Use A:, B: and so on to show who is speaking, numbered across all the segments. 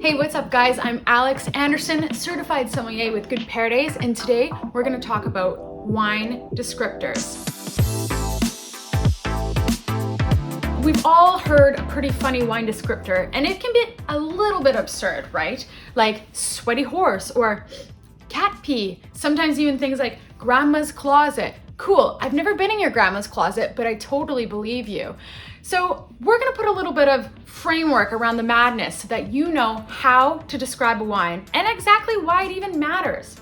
A: Hey, what's up guys? I'm Alex Anderson, Certified Sommelier with Good Pear Days, and today we're going to talk about wine descriptors. We've all heard a pretty funny wine descriptor, and it can be a little bit absurd, right? Like sweaty horse or cat pee, sometimes even things like grandma's closet. Cool, I've never been in your grandma's closet, but I totally believe you. So we're gonna put a little bit of framework around the madness so that you know how to describe a wine and exactly why it even matters.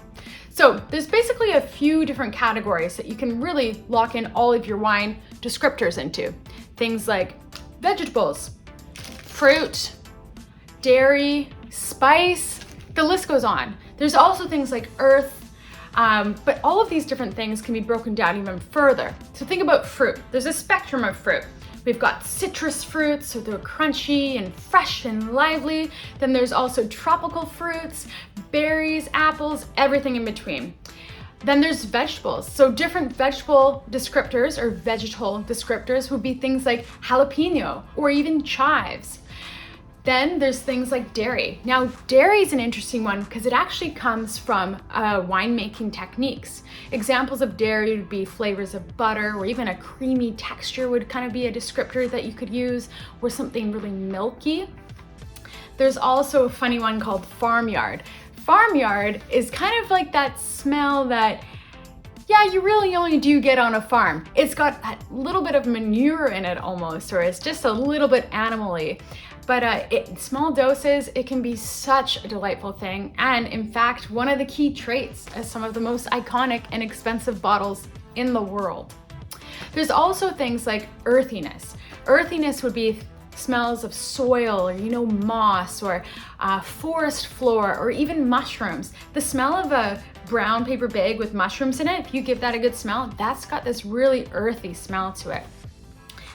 A: So there's basically a few different categories that you can really lock in all of your wine descriptors into. Things like vegetables, fruit, dairy, spice, the list goes on. There's also things like earth, but all of these different things can be broken down even further. So think about fruit. There's a spectrum of fruit. We've got citrus fruits, so they're crunchy and fresh and lively. Then there's also tropical fruits, berries, apples, everything in between. Then there's vegetables. So different vegetable descriptors or vegetal descriptors would be things like jalapeno or even chives. Then there's things like dairy. Now, dairy is an interesting one because it actually comes from winemaking techniques. Examples of dairy would be flavors of butter, or even a creamy texture would kind of be a descriptor that you could use, or something really milky. There's also a funny one called Farmyard. Farmyard is kind of like that smell that, yeah, you really only do get on a farm. It's got a little bit of manure in it almost, or it's just a little bit animal-y. But in small doses, it can be such a delightful thing. And in fact, one of the key traits as some of the most iconic and expensive bottles in the world. There's also things like earthiness. Earthiness would be smells of soil, or moss, or forest floor, or even mushrooms. The smell of a brown paper bag with mushrooms in it, if you give that a good smell, that's got this really earthy smell to it.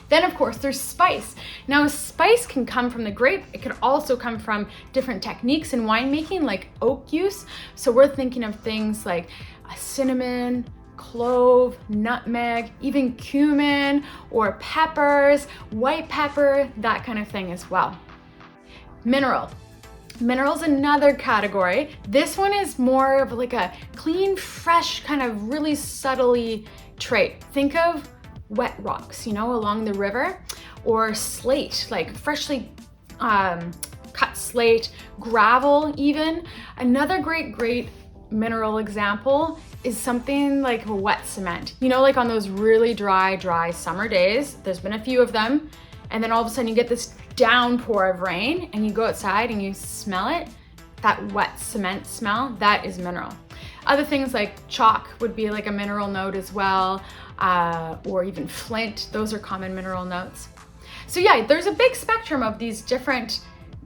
A: Then of course there's spice. Now spice can come from the grape. It could also come from different techniques in winemaking like oak use. So we're thinking of things like cinnamon, clove, nutmeg, even cumin or peppers, white pepper, that kind of thing as well. Mineral. Mineral's another category. This one is more of like a clean, fresh, kind of really subtly trait. Think of wet rocks, along the river, or slate, like freshly cut slate, gravel even. Another great mineral example is something like a wet cement. Like on those really dry summer days, there's been a few of them, and then all of a sudden you get this downpour of rain and you go outside and you smell it, that wet cement smell, that is mineral. Other things like chalk would be like a mineral note as well, or even flint, those are common mineral notes. So yeah, there's a big spectrum of these different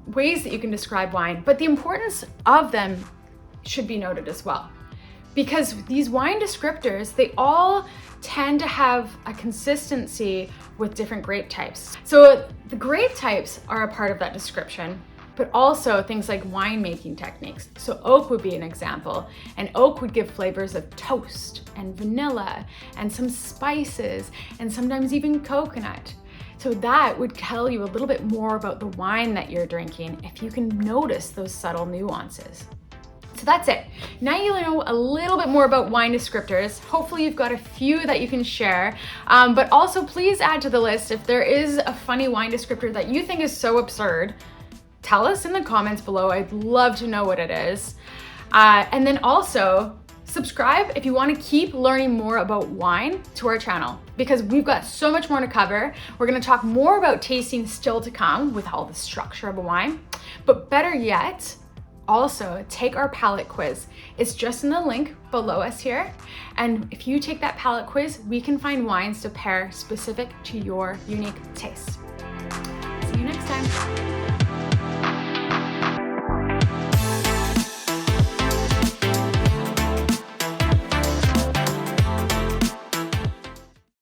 A: ways that you can describe wine, but the importance of them should be noted as well. Because these wine descriptors, they all tend to have a consistency with different grape types. So the grape types are a part of that description, but also things like winemaking techniques. So oak would be an example, and oak would give flavors of toast and vanilla and some spices and sometimes even coconut. So that would tell you a little bit more about the wine that you're drinking if you can notice those subtle nuances. So that's it. Now you know a little bit more about wine descriptors. Hopefully you've got a few that you can share, but also please add to the list if there is a funny wine descriptor that you think is so absurd. Tell us in the comments below. I'd love to know what it is. And then also subscribe if you want to keep learning more about wine to our channel, because we've got so much more to cover. We're going to talk more about tasting still to come with all the structure of a wine, but better yet, also take our palate quiz. It's just in the link below us here. And if you take that palate quiz, we can find wines to pair specific to your unique taste. See you next time.